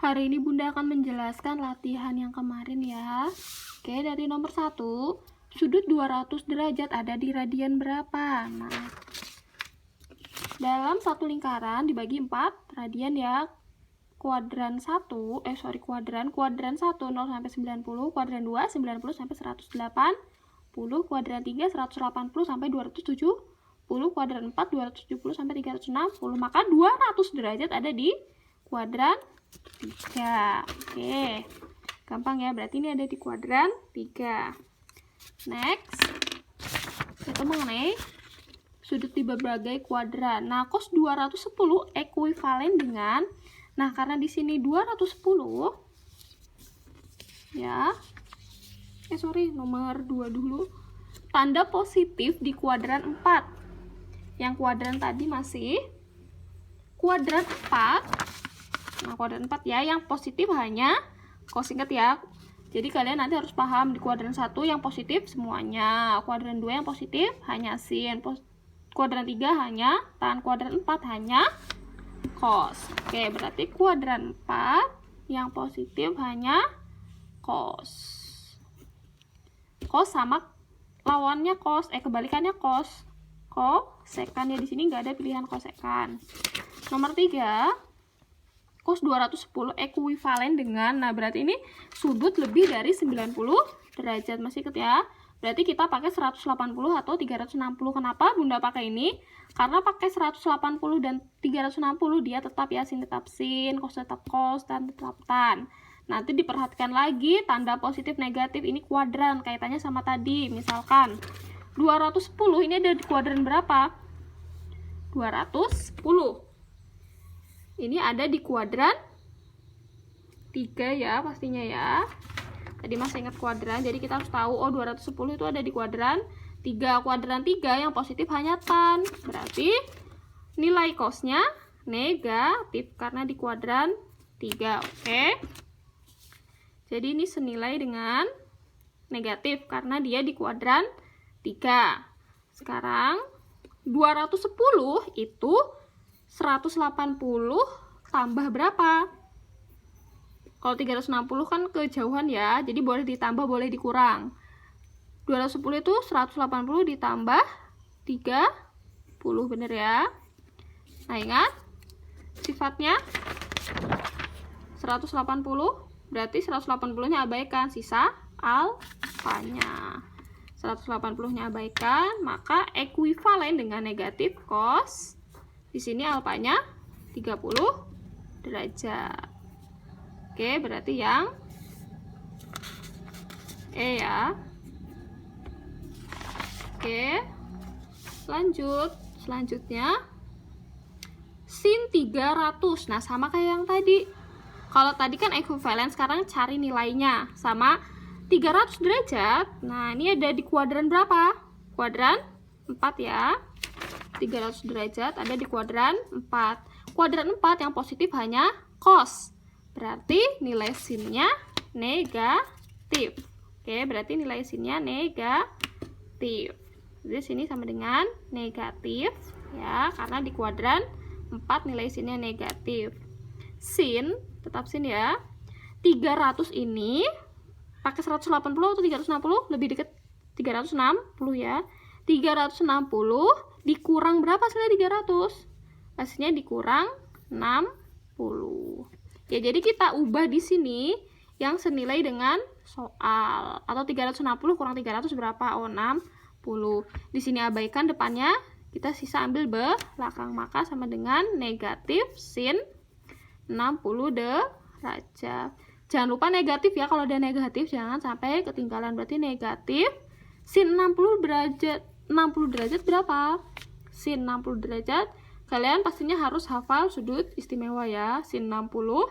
Hari ini Bunda akan menjelaskan latihan yang kemarin ya. Oke, dari nomor 1, sudut 200 derajat ada di radian berapa? Nah, dalam satu lingkaran dibagi 4 radian ya. Kuadran 1, kuadran 1 0 sampai 90, kuadran 2 90 sampai 180, kuadran 3 180 sampai 270, kuadran 4 270 sampai 360. Maka 200 derajat ada di kuadran 3. Oke. Gampang ya, berarti ini ada di kuadran 3. Next. Kita mengenai sudut di berbagai kuadran. Nah, cos 210 ekuivalen dengan, nah karena di sini 210 ya. Nomor 2 dulu. Tanda positif di kuadran 4. Yang kuadran tadi masih kuadran 4. Nah, kuadran 4 ya, yang positif hanya cos, ingat ya. Jadi kalian nanti harus paham di kuadran 1 yang positif semuanya, kuadran 2 yang positif hanya sin, kuadran 3 hanya tan, kuadran 4 hanya cos. Oke, berarti kuadran 4 yang positif hanya cos. Cos sama lawannya cos, kebalikannya cos. Kosekan ya, di sini nggak ada pilihan kosekan. Nomor 3, cos 210 ekuivalen dengan, nah berarti ini sudut lebih dari 90 derajat. Masih ingat ya? Berarti kita pakai 180 atau 360. Kenapa Bunda pakai ini? Karena pakai 180 dan 360 dia tetap ya, sin tetap sin, cos tetap cos, tan tetap tan. Nanti diperhatikan lagi tanda positif negatif, ini kuadran, kaitannya sama tadi. Misalkan 210 ini ada di kuadran berapa? 210. Ini ada di kuadran 3 ya, pastinya ya. Tadi masih ingat kuadran, jadi kita harus tahu, oh 210 itu ada di kuadran 3. Kuadran 3 yang positif hanya tan. Berarti nilai cosnya negatif karena di kuadran 3. Oke. Jadi ini senilai dengan negatif karena dia di kuadran 3. Sekarang 210 itu 180 tambah berapa? Kalau 360 kan kejauhan ya, jadi boleh ditambah, boleh dikurang. 210 itu 180 ditambah 30, bener ya? Nah, ingat sifatnya 180, berarti 180-nya abaikan, sisa alfanya. 180-nya abaikan, maka ekuivalen dengan negatif cos. Di sini alfanya 30 derajat. Oke, berarti yang E ya. Oke. Selanjutnya sin 300. Nah, sama kayak yang tadi. Kalau tadi kan ekuivalen, sekarang cari nilainya. Sama 300 derajat. Nah, ini ada di kuadran berapa? Kuadran 4 ya. 300 derajat ada di kuadran 4. Kuadran 4 yang positif hanya cos. Berarti nilai sinnya negatif. Oke, berarti nilai sinnya negatif. Jadi sini sama dengan negatif ya, karena di kuadran 4 nilai sinnya negatif. Sin, tetap sin ya. 300 ini pakai 180 atau 360? Lebih dekat 360 ya. 360 dikurang berapa hasilnya 300? Hasilnya dikurang 60. Ya, jadi kita ubah di sini yang senilai dengan soal. Atau 360 kurang 300 berapa? Oh, 60. Di sini abaikan depannya, kita sisa ambil belakang, maka sama dengan negatif sin 60 derajat. Jangan lupa negatif ya, kalau ada negatif jangan sampai ketinggalan. Berarti negatif sin 60 derajat. 60 derajat berapa? Sin 60 derajat. Kalian pastinya harus hafal sudut istimewa ya. Sin 60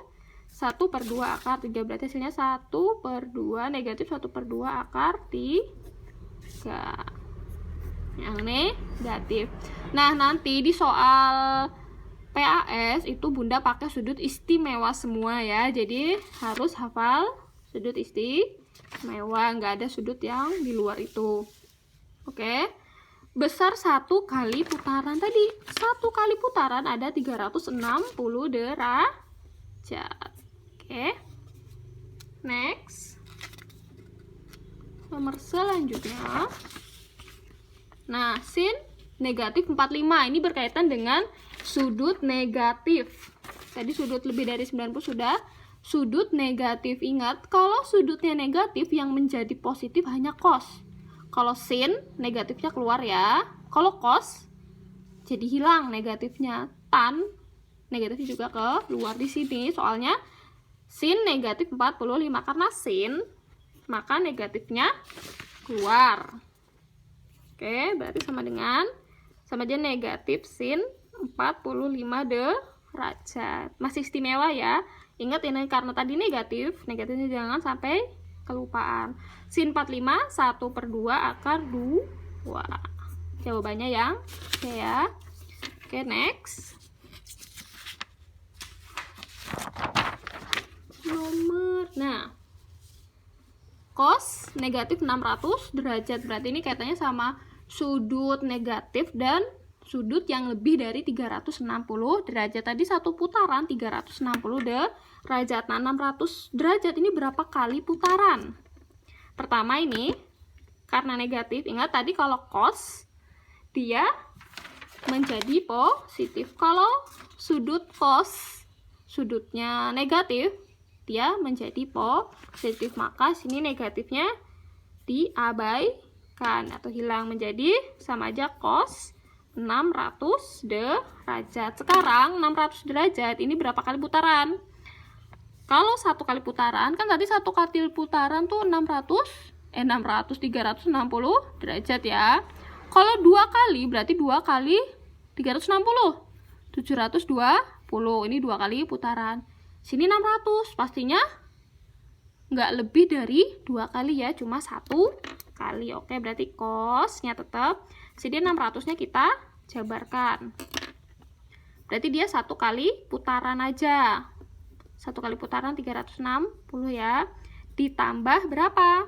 1/2 akar 3. Berarti hasilnya 1/2 negatif 1/2 akar 3. Yang negatif. Nah, nanti di soal PAS itu Bunda pakai sudut istimewa semua ya. Jadi harus hafal sudut istimewa, nggak ada sudut yang di luar itu. Oke. Besar 1 kali putaran tadi. 1 kali putaran ada 360 derajat. nomor selanjutnya. Nah, sin negatif 45. Ini berkaitan dengan sudut negatif. Tadi sudut lebih dari 90 sudah. Sudut negatif, ingat kalau sudutnya negatif yang menjadi positif hanya cos. Kalau sin negatifnya keluar ya. Kalau cos jadi hilang negatifnya. Tan negatifnya juga keluar di sini. Soalnya sin negatif 45 karena sin maka negatifnya keluar. Oke, berarti sama aja negatif sin 45 derajat. Masih istimewa ya. Ingat ini karena tadi negatifnya jangan sampai kelupaan. Sin 45 1/2 akar 2. Jawabannya yang C ya. Oke, next. Nah, cos negatif 600 derajat. Berarti ini kaitannya sama sudut negatif dan sudut yang lebih dari 360 derajat. Tadi satu putaran 360 derajat. Nah, 600 derajat ini berapa kali putaran? Pertama ini karena negatif. Ingat tadi kalau cos dia menjadi positif. Kalau sudut cos sudutnya negatif, dia menjadi positif. Maka sini negatifnya diabaikan atau hilang, menjadi sama aja cos 600 derajat. Sekarang 600 derajat ini berapa kali putaran? Kalau satu kali putaran, kan tadi satu kali putaran tuh 360 derajat ya. Kalau dua kali berarti 2 kali 360, 720. Ini 2 kali putaran. Sini 600, pastinya nggak lebih dari 2 kali ya, cuma 1 kali. Oke, berarti cosnya tetap. Jadi 600-nya kita jabarkan. Berarti dia 1 kali putaran aja. 1 kali putaran 360 ya. Ditambah berapa?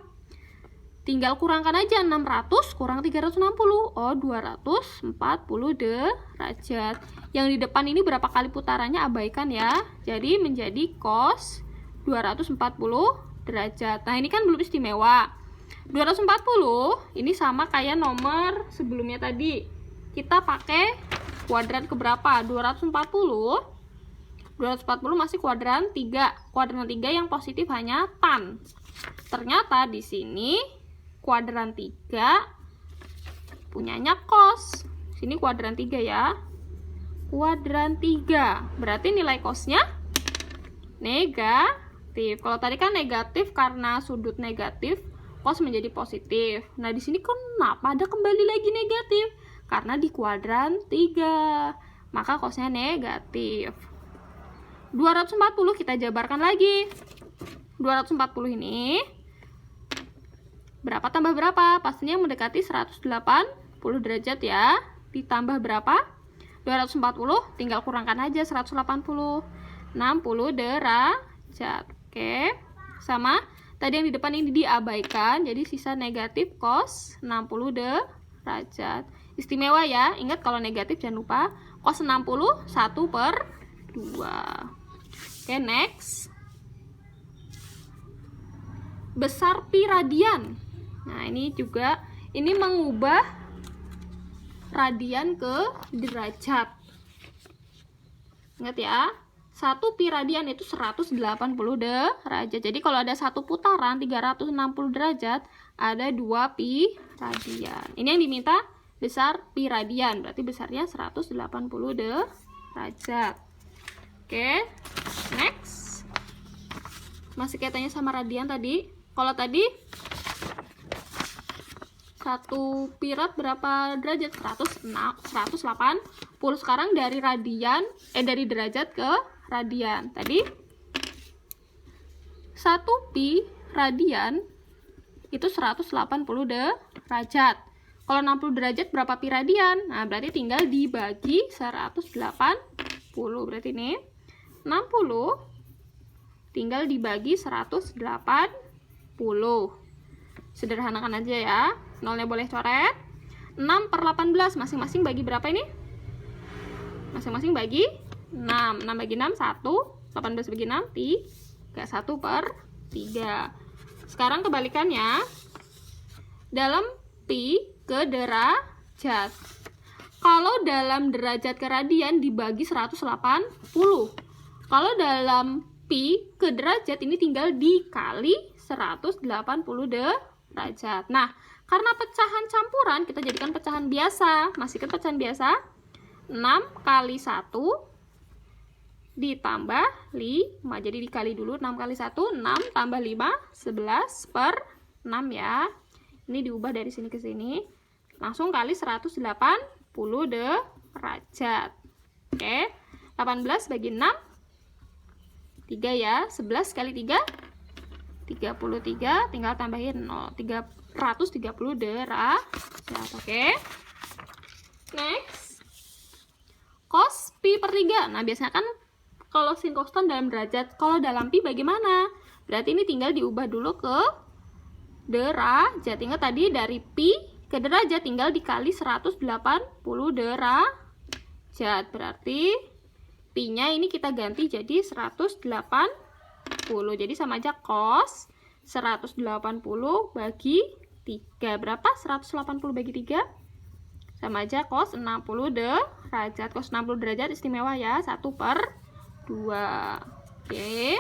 Tinggal kurangkan aja 600 kurang 360. Oh, 240 derajat. Yang di depan ini berapa kali putarannya abaikan ya. Jadi menjadi cos 240 derajat. Nah, ini kan belum istimewa. 240 ini sama kayak nomor sebelumnya tadi. Kita pakai kuadran keberapa? 240 masih kuadran 3. Kuadran 3 yang positif hanya tan. Ternyata di sini kuadran 3 punyanya cos. Sini kuadran 3 ya. Kuadran 3. Berarti nilai cosnya negatif. Kalau tadi kan negatif karena sudut negatif, cos menjadi positif. Nah, di sini kenapa ada kembali lagi negatif? Karena di kuadran 3. Maka cosnya negatif. 240 kita jabarkan lagi. 240 ini berapa tambah berapa? Pastinya mendekati 180 derajat ya. Ditambah berapa? 240, tinggal kurangkan aja 180. 60 derajat. Oke. Sama tadi yang di depan ini diabaikan, jadi sisa negatif cos 60 derajat. Istimewa ya. Ingat kalau negatif jangan lupa cos 60 1/2. Oke, next. Besar pi radian. Nah, ini mengubah radian ke derajat. Ingat ya, 1 pi radian itu 180 derajat. Jadi kalau ada satu putaran 360 derajat, ada 2 pi radian. Ini yang diminta besar pi radian, berarti besarnya 180 derajat. Oke, next. Masih kaitannya sama radian tadi. Kalau tadi 1 pi rad berapa derajat? 180. Sekarang dari derajat ke radian. Tadi 1 pi radian itu 180 derajat. Kalau 60 derajat berapa pi radian? Nah, berarti tinggal dibagi 180. Berarti ini 60 tinggal dibagi 180. Sederhanakan aja ya. Nolnya boleh coret. 6/18 masing-masing bagi berapa ini? Masing-masing bagi 6. 6 bagi 6 1. 18 bagi 6 3. 1/3. Sekarang kebalikannya. dalam pi ke derajat. Kalau dalam derajat ke radian dibagi 180. Kalau dalam pi ke derajat ini tinggal dikali 180 derajat. Nah, karena pecahan campuran, kita jadikan pecahan biasa. Masihkan pecahan biasa. 6 kali 1 ditambah 5. Jadi dikali dulu 6 kali 1, 6 tambah 5, 11 per 6 ya. Ini diubah dari sini ke sini. Langsung kali 180 derajat. Oke, 18 bagi 6, 3 ya. 11 kali 3, 33, tinggal tambahin 0. 330 derajat. Oke. Next. Cos pi per 3. Nah, biasanya kan kalau sin konstan dalam derajat, kalau dalam pi bagaimana? Berarti ini tinggal diubah dulu ke derajat. Ingat tadi dari pi ke derajat tinggal dikali 180 derajat. Berarti pi-nya ini kita ganti jadi 180. Jadi sama aja cos 180 bagi 3. Berapa? 180 bagi 3? Sama aja cos 60 derajat. Cos 60 derajat istimewa ya, 1/2. Oke.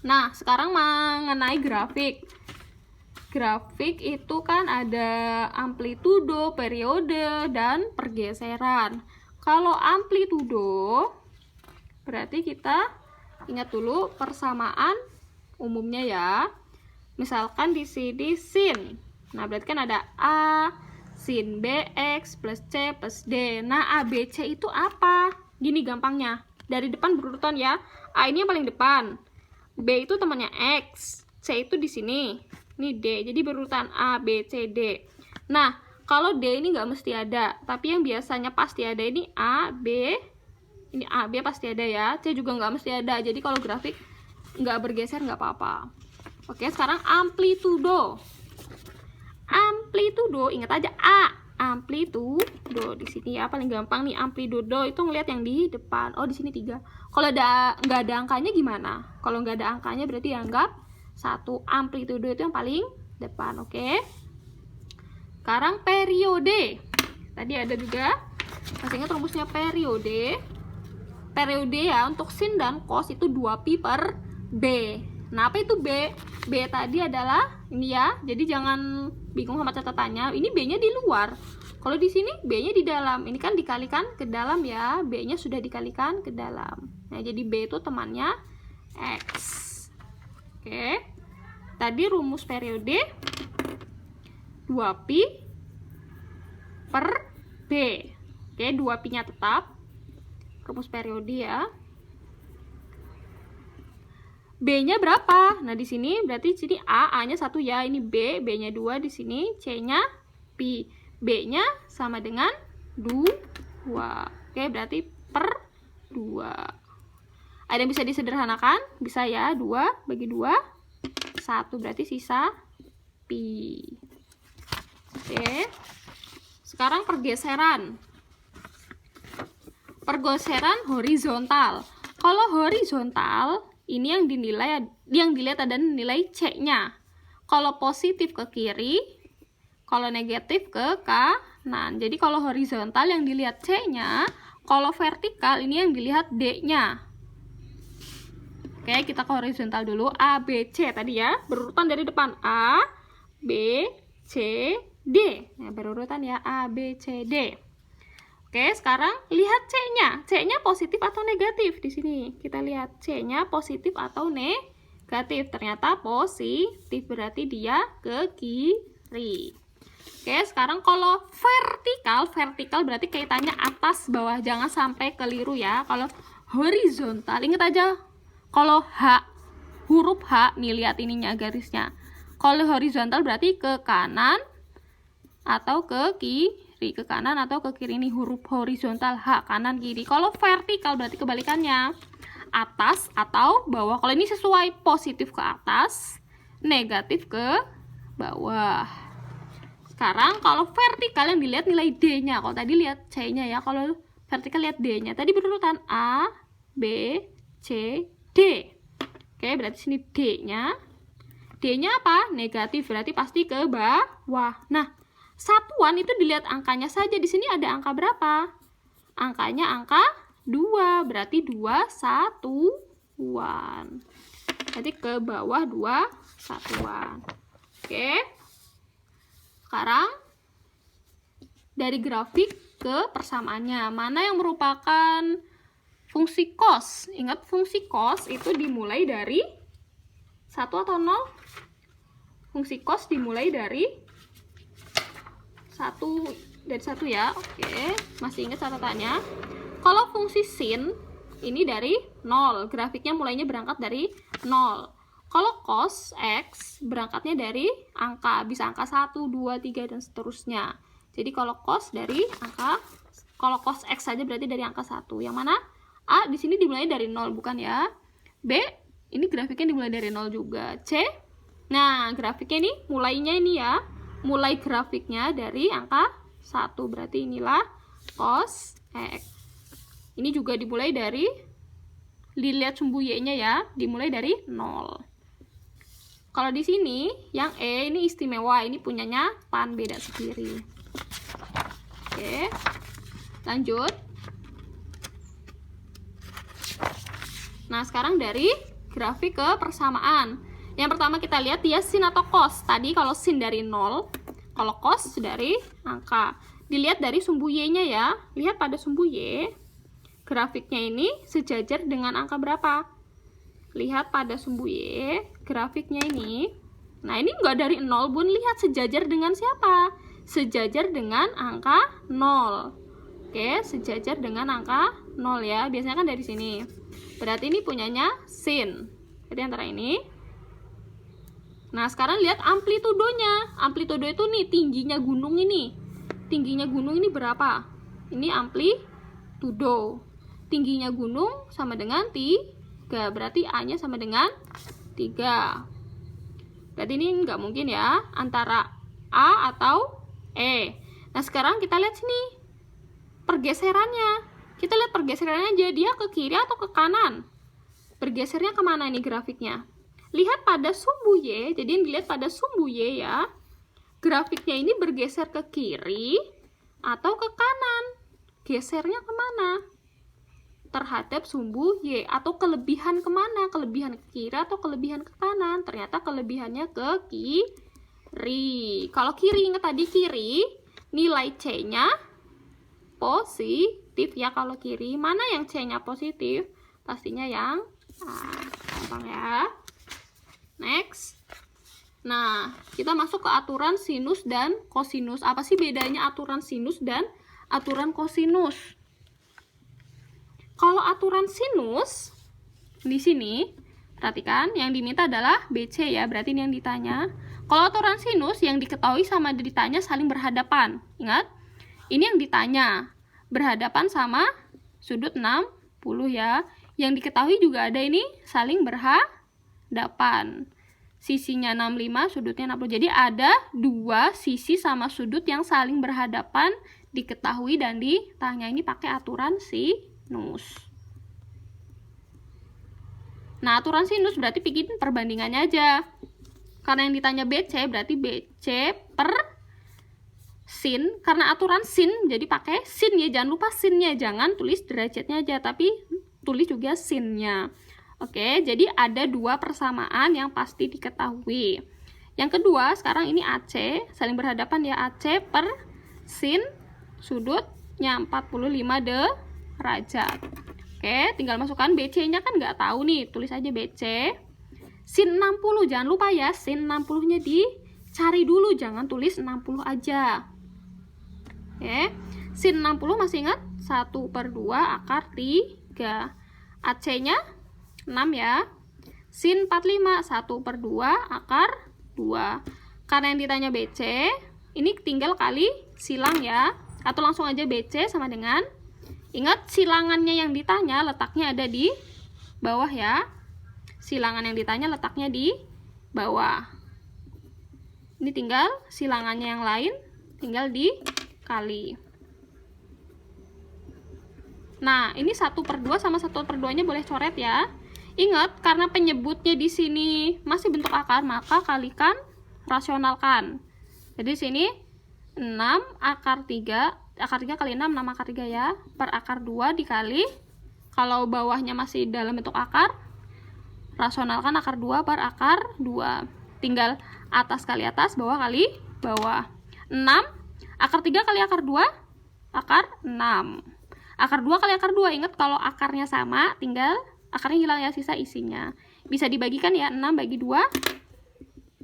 Nah, sekarang mengenai grafik. Grafik itu kan ada amplitudo, periode, dan pergeseran. Kalau amplitudo, berarti kita ingat dulu persamaan umumnya ya. Misalkan di sini sin. Nah, berarti kan ada A, sin BX plus C plus D. Nah, A, B, C itu apa? Gini gampangnya. Dari depan berurutan ya. A ini yang paling depan. B itu temannya X. C itu di sini. Ini D, jadi berurutan A, B, C, D. Nah, kalau D ini nggak mesti ada, tapi yang biasanya pasti ada ini A, B. Ini A, B pasti ada ya. C juga nggak mesti ada, jadi kalau grafik nggak bergeser nggak apa-apa. Oke, sekarang amplitudo. Amplitudo, ingat aja A, amplitudo di sini ya, paling gampang nih amplitudo itu ngelihat yang di depan. Oh, di sini 3. Kalau nggak ada angkanya gimana? Kalau nggak ada angkanya berarti dianggap 1. Amplitudo itu yang paling depan. Oke. Sekarang periode. Tadi ada juga, masih ingat rumusnya periode. Periode ya, untuk sin dan cos itu 2pi per B. Nah, apa itu B? B tadi adalah ini ya. Jadi jangan bingung sama catatannya. Ini B-nya di luar. Kalau di sini B-nya di dalam. Ini kan dikalikan ke dalam ya. B-nya sudah dikalikan ke dalam. Nah, jadi B itu temannya X. Oke. Tadi rumus periode 2pi per B. Oke, 2pi-nya tetap. Rumus periode ya. B-nya berapa? Nah, di sini berarti sini A-nya 1 ya. Ini B, B-nya 2 di sini, C-nya pi. B-nya sama dengan 2. Oke, berarti per 2. Ada yang bisa disederhanakan? Bisa ya, 2 bagi 2, 1. Berarti sisa pi. Oke. Sekarang pergeseran. Pergeseran horizontal. Kalau horizontal, ini yang dilihat ada nilai C-nya. Kalau positif ke kiri, kalau negatif ke kanan. Jadi kalau horizontal yang dilihat C-nya, kalau vertikal ini yang dilihat D-nya. Oke, kita ke horizontal dulu. A, B, C tadi ya. Berurutan dari depan. A, B, C, D. Nah, berurutan ya. A, B, C, D. Oke, sekarang lihat C-nya. C-nya positif atau negatif? Di sini kita lihat C-nya positif atau negatif. Ternyata positif, berarti dia ke kiri. Oke, sekarang kalau vertikal berarti kaitannya atas bawah. Jangan sampai keliru ya. Kalau horizontal, ingat aja. Kalau huruf H, nih lihat ininya garisnya. Kalau horizontal berarti ke kanan atau ke kiri. Ke kanan atau ke kiri. Ini huruf horizontal H, kanan kiri. Kalau vertikal berarti kebalikannya, atas atau bawah. Kalau ini sesuai, positif ke atas, negatif ke bawah. Sekarang kalau vertikal yang dilihat nilai D-nya. Kalau tadi lihat C-nya ya, kalau vertikal lihat D-nya. Tadi berurutan A, B, C, D. Oke, berarti sini D-nya. D D-nya apa? Negatif, berarti pasti ke bawah. Nah, satuan itu dilihat angkanya saja. Di sini ada angka berapa? Angkanya angka 2, berarti 2 satuan. Berarti ke bawah 2 satuan. Oke. Sekarang dari grafik ke persamaannya. Mana yang merupakan fungsi cos? Ingat, fungsi cos itu dimulai dari 1 atau 0? Fungsi cos dimulai dari 1 ya. Oke, masih ingat catatannya? Kalau fungsi sin ini dari 0, grafiknya mulainya berangkat dari 0. Kalau cos X berangkatnya dari angka, bisa angka 1, 2, 3, dan seterusnya. Jadi kalau cos dari angka, kalau cos X saja berarti dari angka 1. Yang mana? A di sini dimulai dari 0, bukan ya? B, ini grafiknya dimulai dari 0 juga. C, nah grafiknya ini mulainya ini ya. Mulai grafiknya dari angka 1, berarti inilah cos X. Ini juga dimulai dari, dilihat sumbu Y-nya ya, dimulai dari 0. Kalau di sini, yang E ini istimewa, ini punyanya pan, beda sendiri. Oke, lanjut. Nah, sekarang dari grafik ke persamaan. Yang pertama kita lihat dia sin atau cos. Tadi kalau sin dari 0, kalau cos dari angka. Dilihat dari sumbu Y-nya ya. Lihat pada sumbu Y, grafiknya ini sejajar dengan angka berapa? Lihat pada sumbu Y, grafiknya ini. Nah, ini enggak dari 0, Bun. Lihat sejajar dengan siapa? Sejajar dengan angka 0. Oke, sejajar dengan angka 0 ya. Biasanya kan dari sini. Berarti ini punyanya sin. Jadi antara ini. Nah, sekarang lihat amplitudonya. Amplitudo itu nih, tingginya gunung ini. Tingginya gunung ini berapa? Ini amplitudo. Tingginya gunung sama dengan 3. Berarti A-nya sama dengan 3. Berarti ini nggak mungkin ya, antara A atau E. Nah, sekarang kita lihat sini pergeserannya. Kita lihat pergeserannya aja, dia ke kiri atau ke kanan? Bergesernya kemana nih grafiknya? Lihat pada sumbu Y, jadi yang dilihat pada sumbu Y ya, grafiknya ini bergeser ke kiri atau ke kanan? Gesernya kemana? Terhadap sumbu Y, atau kelebihan kemana? Kelebihan ke kiri atau kelebihan ke kanan? Ternyata kelebihannya ke kiri. Kalau kiri, ingat tadi kiri, nilai C-nya positif ya. Kalau kiri, mana yang C-nya positif? Pastinya yang gampang ya. Next. Nah, kita masuk ke aturan sinus dan kosinus. Apa sih bedanya aturan sinus dan aturan kosinus? Kalau aturan sinus, di sini, perhatikan, yang diminta adalah BC ya, berarti ini yang ditanya. Kalau aturan sinus, yang diketahui sama ditanya saling berhadapan. Ingat, ini yang ditanya, berhadapan sama sudut 60 ya. Yang diketahui juga ada ini, saling berhadapan. Sisinya 65, sudutnya 60. Jadi ada dua sisi sama sudut yang saling berhadapan, diketahui dan ditanya. Ini pakai aturan sinus. Nah, aturan sinus berarti bikin perbandingannya aja. Karena yang ditanya BC, berarti BC per sin. Karena aturan sin, jadi pakai sin ya. Jangan lupa sinnya, jangan tulis derajatnya aja, tapi tulis juga sinnya. Oke, jadi ada dua persamaan yang pasti diketahui. Yang kedua, sekarang ini AC, saling berhadapan ya. AC per sin, sudutnya 45 derajat. Oke, tinggal masukkan BC-nya kan nggak tahu nih, tulis aja BC. Sin 60, jangan lupa ya, sin 60-nya dicari dulu, jangan tulis 60 aja. Oke, sin 60 masih ingat? 1/2 akar 3. AC-nya 6 ya. Sin 45, 1/2 akar 2. Karena yang ditanya BC, ini tinggal kali silang ya. Atau langsung aja BC sama dengan, ingat silangannya yang ditanya letaknya ada di bawah ya. Silangan yang ditanya letaknya di bawah. Ini tinggal silangannya yang lain, tinggal dikali. Nah, ini 1/2 sama 1/2-nya boleh coret ya. Ingat, karena penyebutnya di sini masih bentuk akar, maka kalikan, rasionalkan. Jadi sini 6 akar 3 kali 6 akar 3 ya, per akar 2 dikali, kalau bawahnya masih dalam bentuk akar, rasionalkan akar 2 per akar 2. Tinggal atas kali atas, bawah kali bawah. 6 akar 3 kali akar 2, akar 6. Akar 2 kali akar 2, ingat kalau akarnya sama, tinggal akarnya hilang ya, sisa isinya. Bisa dibagikan ya, 6 bagi 2,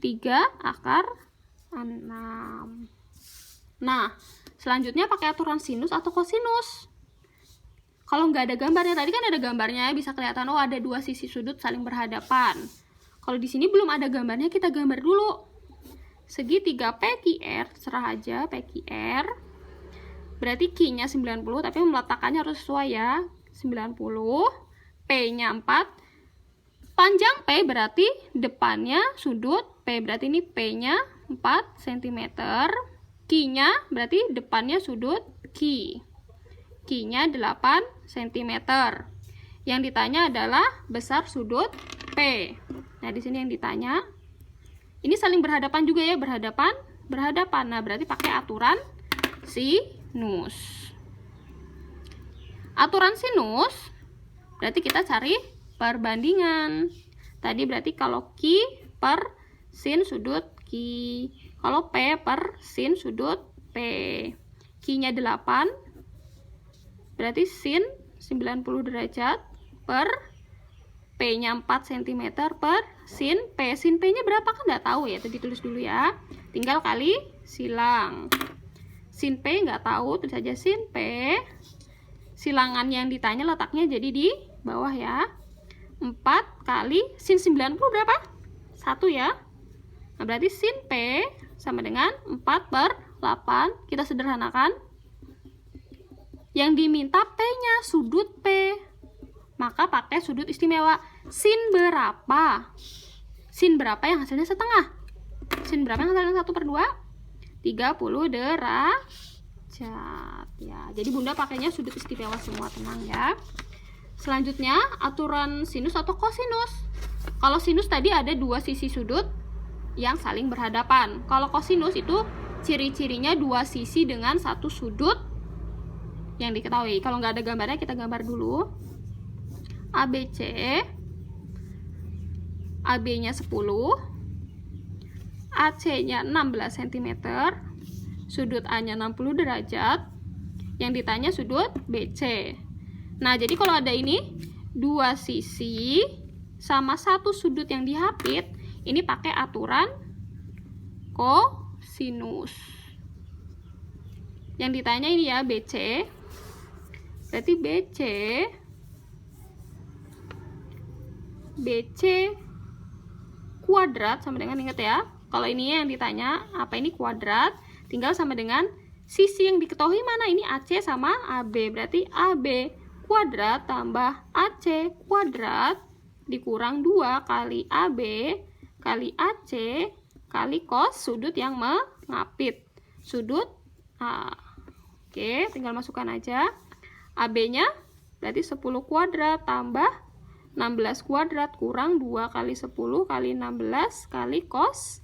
3 akar 6. Nah, selanjutnya pakai aturan sinus atau kosinus. Kalau nggak ada gambarnya, tadi kan ada gambarnya, bisa kelihatan, oh ada dua sisi sudut saling berhadapan. Kalau di sini belum ada gambarnya, kita gambar dulu. Segitiga PQR, serah aja PQR. Berarti Q-nya 90, tapi meletakkannya harus sesuai ya. 90, P-nya 4. Panjang P berarti depannya sudut P, berarti ini P-nya 4 cm. Q-nya berarti depannya sudut Q. Q-nya 8 cm. Yang ditanya adalah besar sudut P. Nah, di sini yang ditanya. Ini saling berhadapan juga ya, berhadapan. Nah, berarti pakai aturan sinus. Aturan sinus berarti kita cari perbandingan. Tadi berarti kalau Q per sin sudut Q, kalau P per sin sudut P. Q-nya 8, berarti sin 90 derajat per P-nya 4 cm per sin P. Sin P-nya berapa kan nggak tahu ya, tadi tulis dulu ya. Tinggal kali silang. Sin P nggak tahu, tulis saja sin P. Silangan yang ditanya letaknya jadi di bawah ya. 4 kali sin 90 berapa? 1 ya. Nah, berarti sin P sama dengan 4 per 8. Kita sederhanakan. Yang diminta P-nya, sudut P. Maka pakai sudut istimewa. Sin berapa? Sin berapa yang hasilnya setengah? Sin berapa yang hasilnya 1 per 2? 30 derajat. Ya, jadi Bunda pakainya sudut istimewa semua, tenang ya. Selanjutnya, aturan sinus atau kosinus. Kalau sinus tadi ada dua sisi sudut yang saling berhadapan. Kalau kosinus itu ciri-cirinya dua sisi dengan satu sudut yang diketahui. Kalau nggak ada gambarnya, kita gambar dulu. ABC, AB-nya 10, AC-nya 16 cm, sudut A-nya 60 derajat, yang ditanya sudut BC. Nah, jadi kalau ada ini dua sisi sama satu sudut yang dihapit, ini pakai aturan kosinus. Yang ditanya ini ya BC, berarti BC kuadrat sama dengan, ingat ya, kalau ini yang ditanya apa ini kuadrat, tinggal sama dengan sisi yang diketahui mana, ini AC sama AB, berarti AB kuadrat tambah AC kuadrat dikurang 2 kali AB kali AC kali cos sudut yang mengapit, sudut A. Oke, tinggal masukkan aja. AB-nya berarti 10 kuadrat tambah 16 kuadrat kurang 2 kali 10 kali 16 kali cos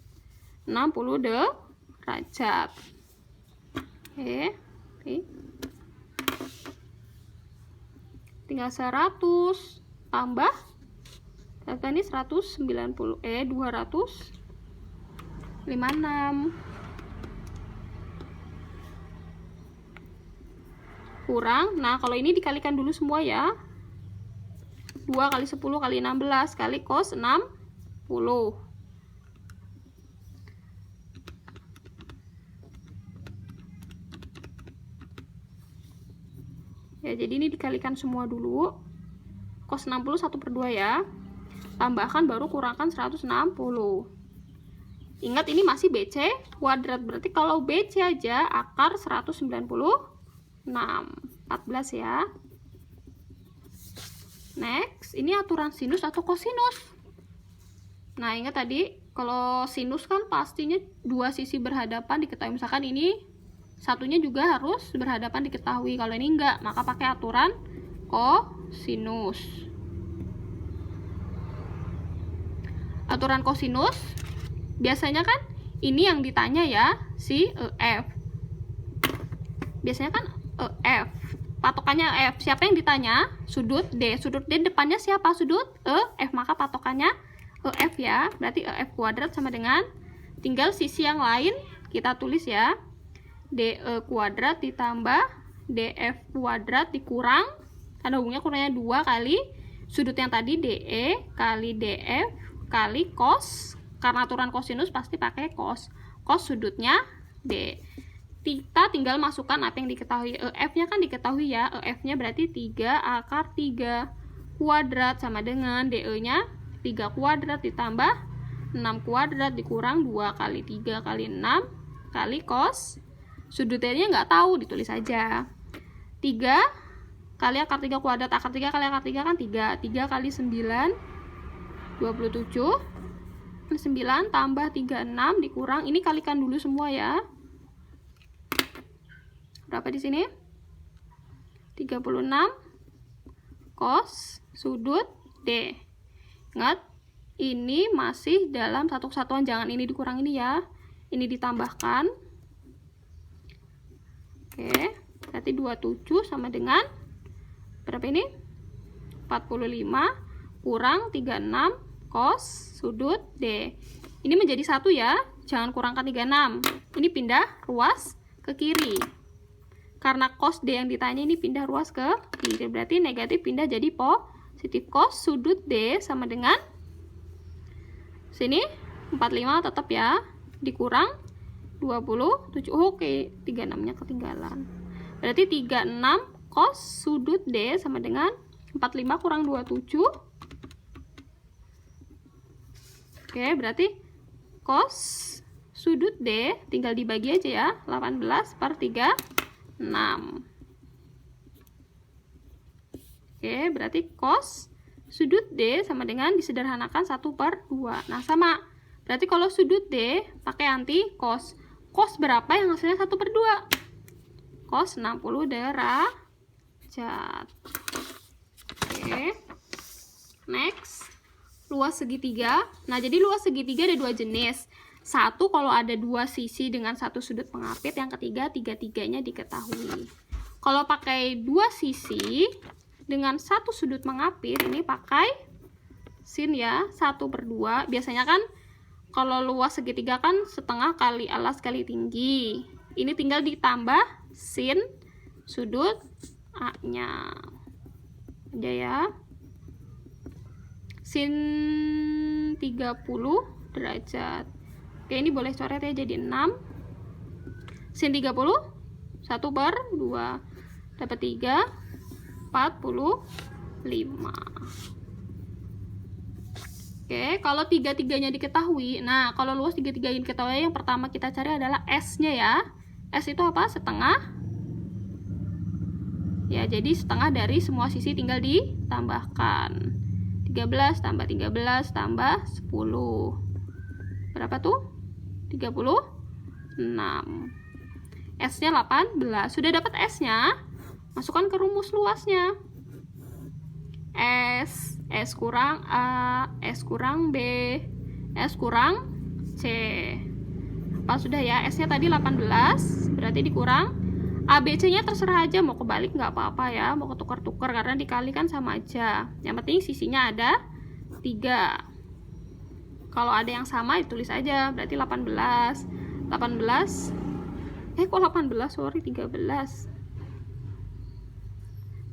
60 derajat. Oke. Tinggal 100 tambah ini 190 256 kurang. Nah, kalau ini dikalikan dulu semua ya. 2 kali 10 kali 16 kali cos 60. Ya, jadi ini dikalikan semua dulu. Cos 60 1 per 2 ya. Tambahkan baru kurangkan 160. Ingat ini masih BC kuadrat. Berarti kalau BC aja akar 196. 14 ya. Next, ini aturan sinus atau kosinus. Nah, ingat tadi kalau sinus kan pastinya dua sisi berhadapan diketahui. Misalkan ini satunya juga harus berhadapan diketahui. Kalau ini enggak, maka pakai aturan kosinus. aturan kosinus, biasanya kan ini yang ditanya ya, si EF. Biasanya kan EF, patokannya F. Siapa yang ditanya? Sudut D. Sudut D depannya siapa? Sudut EF, maka patokannya EF ya. Berarti EF kuadrat sama dengan, tinggal sisi yang lain kita tulis ya, DE kuadrat ditambah DF kuadrat dikurang, tanda hubungnya kurangnya 2 kali sudut yang tadi DE kali DF kali cos, karena aturan kosinus pasti pakai cos. Cos sudutnya D. Kita tinggal masukkan apa yang diketahui. EF-nya kan diketahui ya, EF-nya berarti 3 akar 3 kuadrat sama dengan DE-nya 3 kuadrat ditambah 6 kuadrat dikurang 2 kali 3 kali 6 kali cos. Sudutnya nggak tahu, ditulis aja. 3 kali akar 3 kuadrat, akar 3 kali akar 3 kan 3. 3 kali 9, 27. 9 tambah 36 dikurang, ini kalikan dulu semua ya. Berapa di sini? 36 cos sudut D. Ingat, ini masih dalam satu kesatuan, jangan ini dikurang ini ya. Ini ditambahkan. Oke, berarti 27 sama dengan berapa ini? 45 kurang 36 cos sudut D. Ini menjadi 1 ya, jangan kurangkan 36. Ini pindah ruas ke kiri. Karena cos D yang ditanya ini pindah ruas ke kiri, berarti negatif pindah jadi positif. Cos sudut D sama dengan sini 45 tetap ya, dikurang 27. Oke, 36-nya ketinggalan. Berarti 36 cos sudut D sama dengan 45 kurang 27. Oke, berarti cos sudut D tinggal dibagi aja ya, 18/36. Oke, berarti cos sudut D sama dengan disederhanakan 1/2. Nah, sama. Berarti kalau sudut D pakai anti cos. Cos berapa yang hasilnya 1/2? Cos 60 derajat. Oke. Next. Luas segitiga. Nah, jadi luas segitiga ada 2 jenis. Satu kalau ada 2 sisi dengan 1 sudut pengapit, yang ketiga tiga-tiganya diketahui. Kalau pakai 2 sisi dengan 1 sudut mengapit, ini pakai sin ya, 1/2. Biasanya kan kalau luas segitiga kan setengah kali alas kali tinggi. Ini tinggal ditambah sin sudut A-nya aja ya. Sin 30 derajat. Oke, ini boleh coret ya, jadi 6. Sin 30 1/2 dapat 3, 45. Oke, kalau tiga-tiganya diketahui, nah kalau luas tiga-tiganya diketahui, yang pertama kita cari adalah S-nya ya. S itu apa? Setengah. Ya, jadi setengah dari semua sisi tinggal ditambahkan. 13 tambah 13 tambah 10. Berapa tuh? 36. S-nya 18. Sudah dapat S-nya, masukkan ke rumus luasnya. S kurang A, S kurang B, S kurang C. Apa sudah ya? S-nya tadi 18, berarti dikurang. A, B, C-nya terserah aja, mau kebalik nggak apa-apa ya, mau ketukar-tukar karena dikali kan sama aja. Yang penting sisinya ada 3. Kalau ada yang sama ditulis aja, berarti 18. 18. Kok 18? Sorry, 13.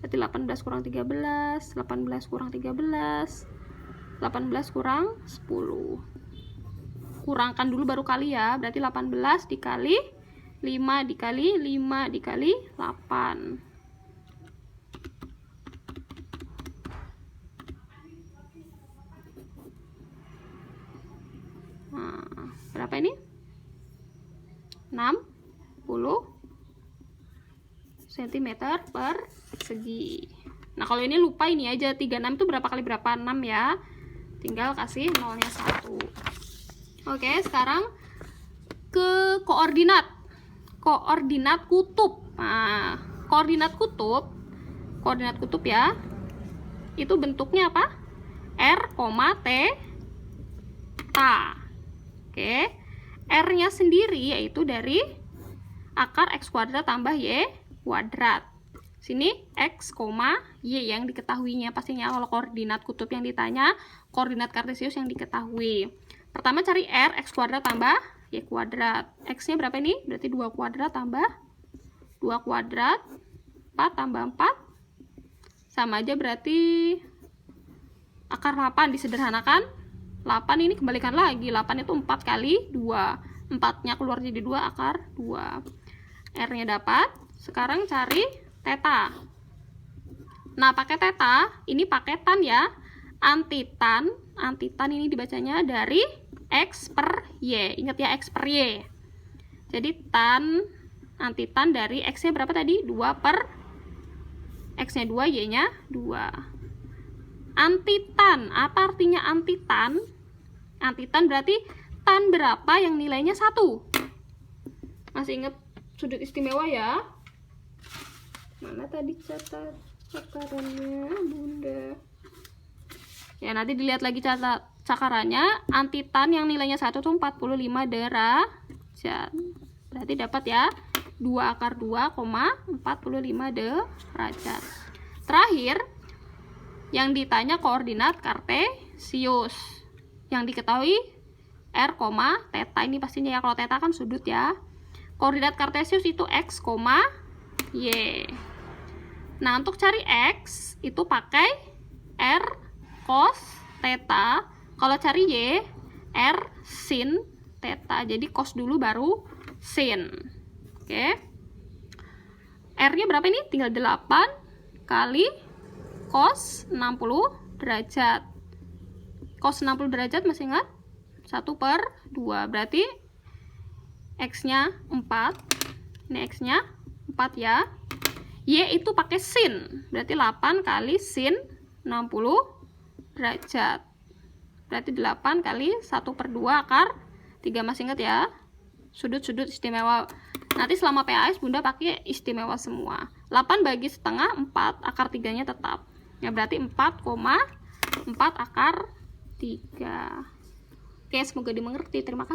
Berarti 18 kurang 13, 18 kurang 13, 18 kurang 10. Kurangkan dulu baru kali ya, berarti 18 dikali 5 dikali 5 dikali 8. Nah, berapa ini? 60 cm persegi. Nah, kalau ini lupa ini aja, 36 itu berapa kali berapa? 6 ya. Tinggal kasih nolnya 1. Oke, sekarang ke koordinat. Koordinat kutub. Nah, koordinat kutub ya. Itu bentuknya apa? R, T theta. Oke. R-nya sendiri yaitu dari akar X kuadrat tambah Y kuadrat. Sini X, Y yang diketahuinya pastinya kalau koordinat kutub yang ditanya, koordinat kartesius yang diketahui. Pertama cari R, X kuadrat tambah Y kuadrat. X-nya berapa ini? Berarti 2 kuadrat tambah 2 kuadrat, 4 tambah 4. Sama aja berarti akar 8 disederhanakan. 8 ini kembalikan lagi. 8 itu 4 kali 2. 4-nya keluar jadi 2, akar 2. R-nya dapat. Sekarang cari theta. Nah, pakai theta, ini paketan ya. Antitan ini dibacanya dari X per Y. Ingat ya, X per Y. Jadi antitan dari X-nya berapa tadi? 2 per X-nya 2, Y-nya 2. Antitan, apa artinya antitan? Antitan berarti tan berapa yang nilainya 1. Masih ingat sudut istimewa ya? Mana tadi cakarannya, Bunda? Ya, nanti dilihat lagi cakarannya. Antitan yang nilainya 1 itu 45 derajat. Berarti dapat ya 2 akar 2,45 derajat. Terakhir, yang ditanya koordinat kartesius. Yang diketahui R, theta. Ini pastinya ya, kalau theta kan sudut ya. Koordinat kartesius itu X, Y. Nah, untuk cari X itu pakai R cos theta. Kalau cari Y, R sin theta. Jadi cos dulu baru sin. Oke. R-nya berapa ini? Tinggal 8 kali cos 60 derajat. Cos 60 derajat masih ingat? 1/2. Berarti X-nya 4. Ini X-nya 4 ya. Y itu pakai sin. Berarti 8 kali sin 60 derajat. Berarti 8 kali 1/2 akar 3. Masih ingat ya? Sudut-sudut istimewa. Nanti selama PAS Bunda pakai istimewa semua. 8 bagi setengah 4, akar 3-nya tetap. Ya berarti 4,4 akar 3. Oke, semoga dimengerti. Terima kasih.